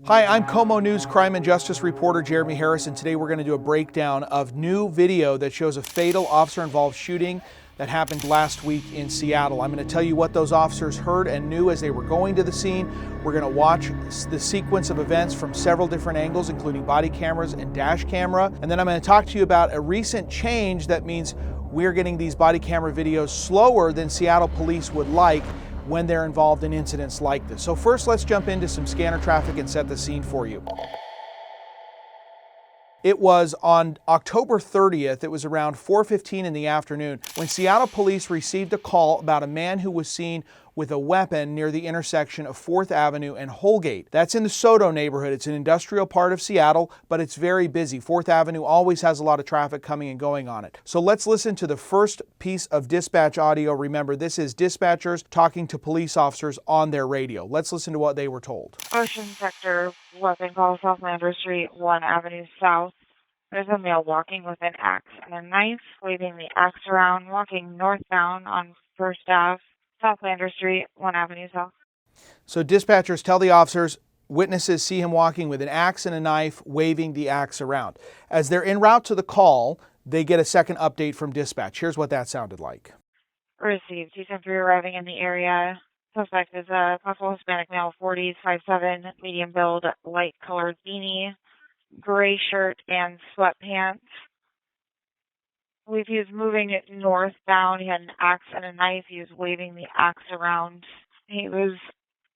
Hi, I'm KOMO News crime and justice reporter Jeremy Harris, and today we're going to do a breakdown of new video that shows a fatal officer-involved shooting that happened last week in Seattle. I'm going to tell you what those officers heard and knew as they were going to the scene. We're going to watch the sequence of events from several different angles, including body cameras and dash camera. And then I'm going to talk to you about a recent change that means we're getting these body camera videos slower than Seattle police would like when they're involved in incidents like this. So first, let's jump into some scanner traffic and set the scene for you. It was on October 30th, it was around 4:15 in the afternoon, when Seattle police received a call about a man who was seen with a weapon near the intersection of 4th Avenue and Holgate. That's in the SODO neighborhood. It's an industrial part of Seattle, but it's very busy. 4th Avenue always has a lot of traffic coming and going on it. So let's listen to the first piece of dispatch audio. Remember, this is dispatchers talking to police officers on their radio. Let's listen to what they were told. Ocean Sector, weapon call, South Lander Street, 1 Avenue South. There's a male walking with an axe and a knife, waving the axe around, walking northbound on 1st Ave, South Lander Street, 1 Avenue South. So dispatchers tell the officers witnesses see him walking with an axe and a knife, waving the axe around. As they're en route to the call, they get a second update from dispatch. Here's what that sounded like. Received. 273 arriving in the area. Suspect is a possible Hispanic male, 40s, 5'7", medium build, light colored beanie, gray shirt and sweatpants. I believe he was moving it northbound. He had an axe and a knife. He was waving the axe around. He was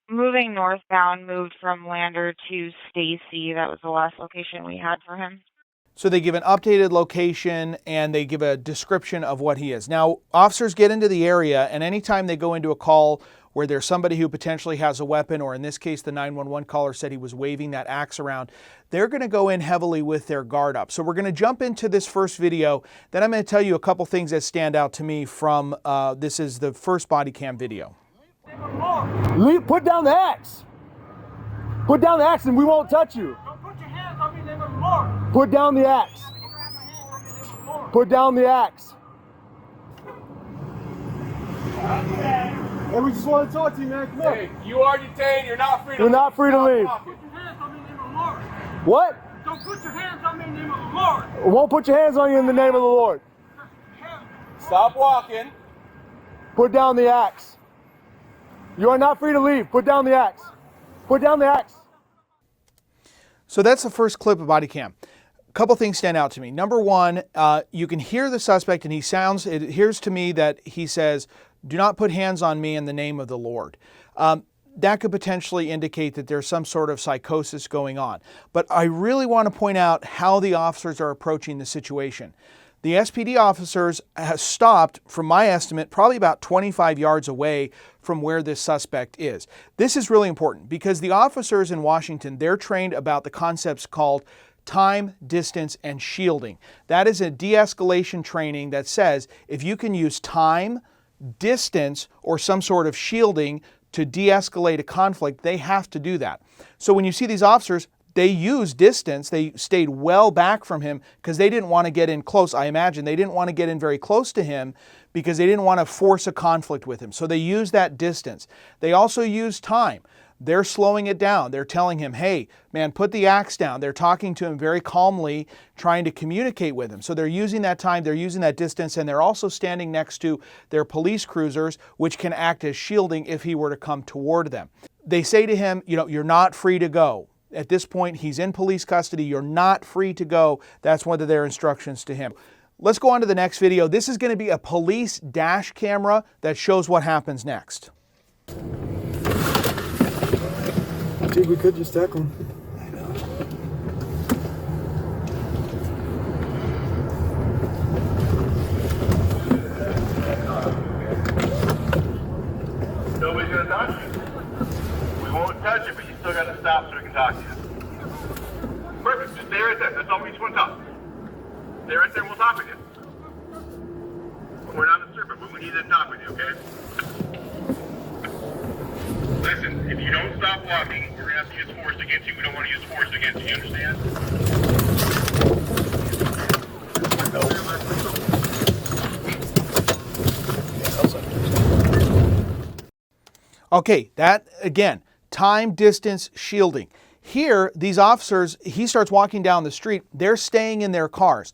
moving northbound, moved from Lander to Stacy. That was the last location we had for him. So they give an updated location and they give a description of what he is. Now, officers get into the area, and anytime they go into a call where there's somebody who potentially has a weapon, or in this case, the 911 caller said he was waving that axe around, they're going to go in heavily with their guard up. So we're going to jump into this first video. Then I'm going to tell you a couple things that stand out to me from, this is the first body cam video. Put down the axe. Put down the axe and we won't touch you. Don't put your hands on me in the name of the Lord. Put down the axe. Put down the axe. Hey, we just want to talk to you, man. Come on. Hey, you are detained. You're not free to leave. You're not free to leave. Put your hands on me in the name of the Lord. What? Don't put your hands on me in the name of the Lord. We won't put your hands on you in the name of the Lord. Stop walking. Put down the axe. You are not free to leave. Put down the axe. Put down the axe. So that's the first clip of body cam. A couple things stand out to me. Number one, you can hear the suspect and it hears to me that he says, "Do not put hands on me in the name of the Lord." That could potentially indicate that there's some sort of psychosis going on. But I really want to point out how the officers are approaching the situation. The SPD officers have stopped, from my estimate, probably about 25 yards away from where this suspect is. This is really important because the officers in Washington, they're trained about the concepts called time, distance, and shielding. That is a de-escalation training that says if you can use time, distance, or some sort of shielding to de-escalate a conflict, they have to do that. So when you see these officers, they use distance. They stayed well back from him because they didn't want to get in close. I imagine they didn't want to get in very close to him because they didn't want to force a conflict with him. So they use that distance. They also use time. They're slowing it down. They're telling him, hey, man, put the axe down. They're talking to him very calmly, trying to communicate with him. So they're using that time, they're using that distance, and they're also standing next to their police cruisers, which can act as shielding if he were to come toward them. They say to him, you're not free to go. At this point, he's in police custody. You're not free to go. That's one of their instructions to him. Let's go on to the next video. This is going to be a police dash camera that shows what happens next. Dude, we could just tackle him. Nobody's gonna touch you. We won't touch you, but you still gotta stop so we can talk to you. Perfect, just stay right there. That's all we just want to talk. Stay right there and we'll talk with you. We're not on the surface, but we need to talk with you, okay? Listen, if you don't stop walking, we're gonna have to use force against you. We don't want to use force against you, you understand? Okay, that again, time, distance, shielding. Here, these officers, he starts walking down the street, they're staying in their cars.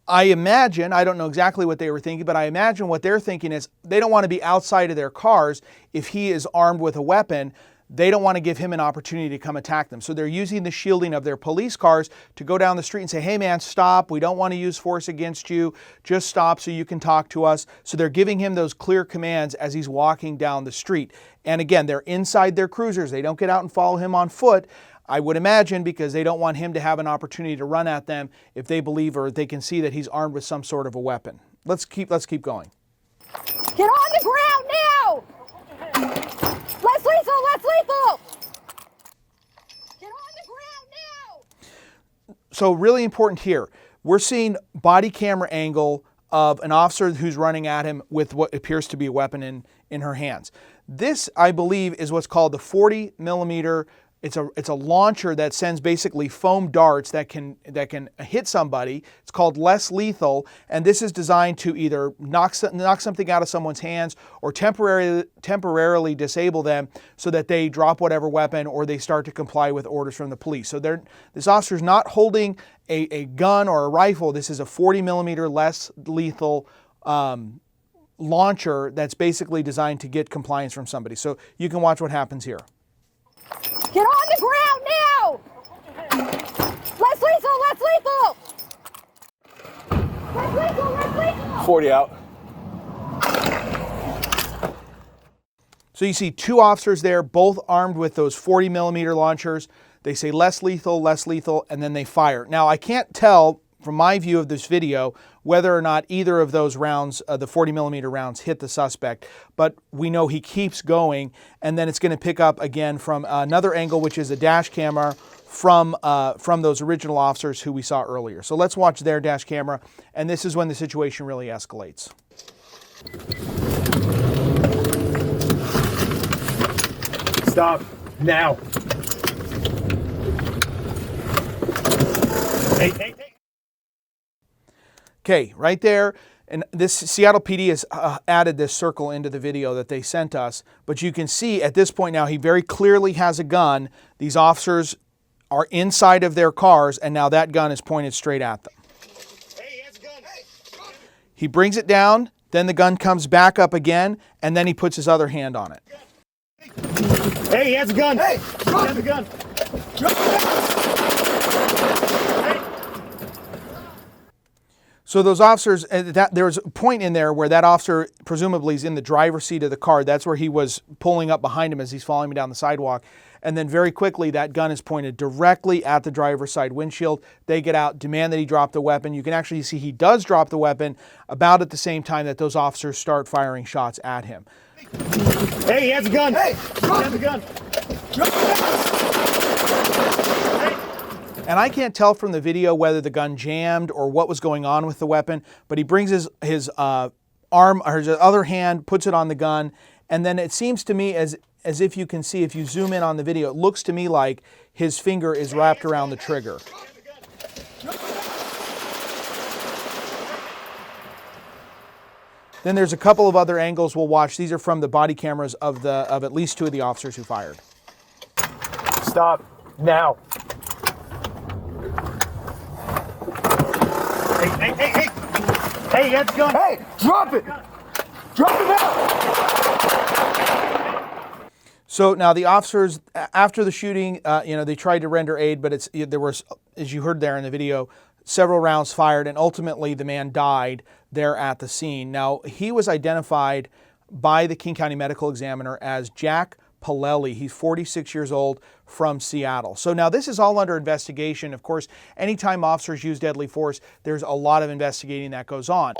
I imagine, I don't know exactly what they were thinking, but I imagine what they're thinking is they don't want to be outside of their cars if he is armed with a weapon. They don't want to give him an opportunity to come attack them. So they're using the shielding of their police cars to go down the street and say, hey man, stop. We don't want to use force against you. Just stop so you can talk to us. So they're giving him those clear commands as he's walking down the street. And again, they're inside their cruisers. They don't get out and follow him on foot, I would imagine, because they don't want him to have an opportunity to run at them if they believe or they can see that he's armed with some sort of a weapon. Let's keep going. Get on the ground now! Less lethal, less lethal! Get on the ground now! So really important here, we're seeing body camera angle of an officer who's running at him with what appears to be a weapon in her hands. This, I believe, is what's called the 40 millimeter. It's a launcher that sends basically foam darts that can hit somebody. It's called less lethal, and this is designed to either knock something out of someone's hands or temporarily disable them so that they drop whatever weapon or they start to comply with orders from the police. So this officer's not holding a gun or a rifle. This is a 40 millimeter less lethal launcher that's basically designed to get compliance from somebody. So you can watch what happens here. Get on the ground now! Less lethal, less lethal! Less lethal, less lethal! 40 out. So you see two officers there, both armed with those 40 millimeter launchers. They say less lethal, and then they fire. Now I can't tell from my view of this video whether or not either of those rounds, the 40 millimeter rounds, hit the suspect, but we know he keeps going, and then it's going to pick up again from another angle, which is a dash camera from those original officers who we saw earlier. So let's watch their dash camera, and this is when the situation really escalates. Stop now. Hey. Okay, right there, and this Seattle PD has added this circle into the video that they sent us, but you can see at this point now he very clearly has a gun. These officers are inside of their cars, and now that gun is pointed straight at them. Hey, he has a gun. Hey. He brings it down, then the gun comes back up again, and then he puts his other hand on it. Hey, he has a gun. Hey, he has a gun. So those officers, there was a point in there where that officer presumably is in the driver's seat of the car. That's where he was pulling up behind him as he's following me down the sidewalk. And then very quickly, that gun is pointed directly at the driver's side windshield. They get out, demand that he drop the weapon. You can actually see he does drop the weapon about at the same time that those officers start firing shots at him. Hey, he has a gun. Hey, he has a gun. And I can't tell from the video whether the gun jammed or what was going on with the weapon, but he brings his arm or his other hand, puts it on the gun, and then it seems to me as if you can see, if you zoom in on the video, it looks to me like his finger is wrapped around the trigger. Then there's a couple of other angles we'll watch. These are from the body cameras of at least two of the officers who fired. Stop now. Hey, he has a gun. Hey, drop it. Drop it now. So now the officers, after the shooting, they tried to render aid, but there was, as you heard there in the video, several rounds fired, and ultimately the man died there at the scene. Now, he was identified by the King County Medical Examiner as Jack Palelli. He's 46 years old, from Seattle. So now this is all under investigation. Of course, anytime officers use deadly force, there's a lot of investigating that goes on.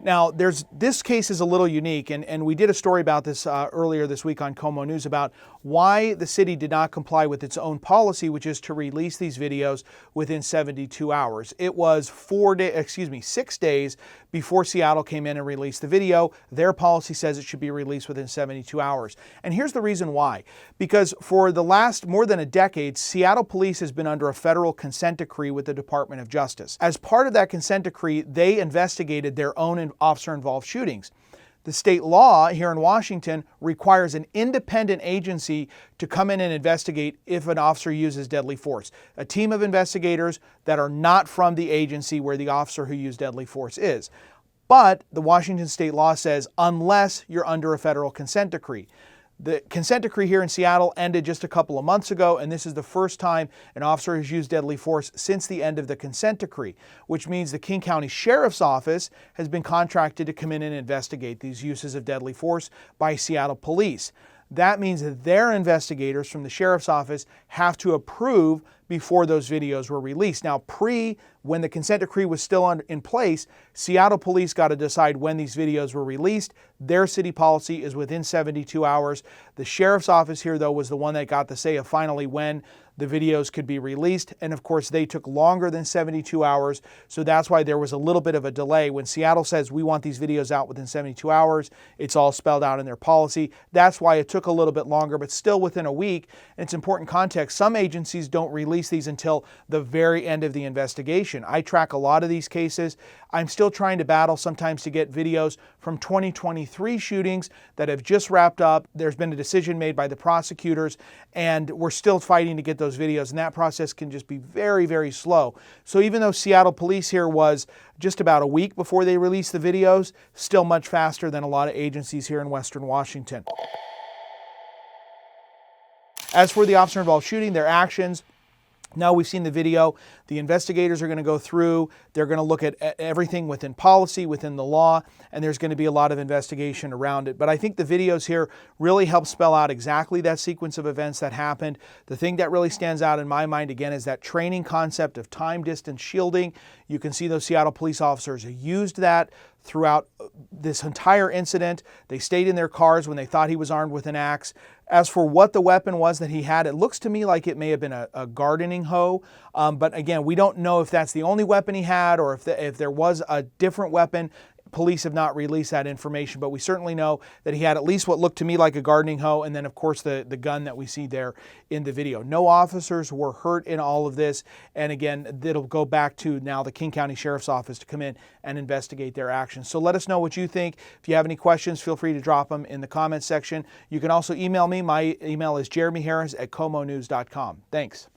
Now, this case is a little unique, and we did a story about this earlier this week on KOMO News about why the city did not comply with its own policy, which is to release these videos within 72 hours. It was 6 days before Seattle came in and released the video. Their policy says it should be released within 72 hours. And here's the reason why. Because for the last more than a decade, Seattle police has been under a federal consent decree with the Department of Justice. As part of that consent decree, they investigated their own officer-involved shootings. The state law here in Washington requires an independent agency to come in and investigate if an officer uses deadly force. A team of investigators that are not from the agency where the officer who used deadly force is. But the Washington state law says unless you're under a federal consent decree. The consent decree here in Seattle ended just a couple of months ago, and this is the first time an officer has used deadly force since the end of the consent decree, which means the King County Sheriff's Office has been contracted to come in and investigate these uses of deadly force by Seattle police. That means that their investigators from the Sheriff's Office have to approve before those videos were released. Now, when the consent decree was still in place, Seattle police got to decide when these videos were released. Their city policy is within 72 hours. The Sheriff's Office here, though, was the one that got the say of finally when the videos could be released. And of course, they took longer than 72 hours. So that's why there was a little bit of a delay. When Seattle says we want these videos out within 72 hours, it's all spelled out in their policy. That's why it took a little bit longer, but still within a week. And it's important context. Some agencies don't release these until the very end of the investigation. I track a lot of these cases. I'm still trying to battle sometimes to get videos from 2023 shootings that have just wrapped up. There's been a decision made by the prosecutors, and we're still fighting to get those videos, and that process can just be very, very slow. So even though Seattle police here was just about a week before they released the videos, still much faster than a lot of agencies here in Western Washington. As for the officer-involved shooting, their actions, now we've seen the video. The investigators are going to go through. They're going to look at everything within policy, within the law, and there's going to be a lot of investigation around it. But I think the videos here really help spell out exactly that sequence of events that happened. The thing that really stands out in my mind, again, is that training concept of time distance shielding. You can see those Seattle police officers used that throughout this entire incident. They stayed in their cars when they thought he was armed with an axe. As for what the weapon was that he had, it looks to me like it may have been a gardening hoe. But again, we don't know if that's the only weapon he had or if there was a different weapon. Police have not released that information, but we certainly know that he had at least what looked to me like a gardening hoe, and then of course the gun that we see there in the video. No officers were hurt in all of this, and again, it'll go back to now the King County Sheriff's Office to come in and investigate their actions. So let us know what you think. If you have any questions, feel free to drop them in the comments section. You can also email me. My email is jeremyharris@komonews.com. Thanks.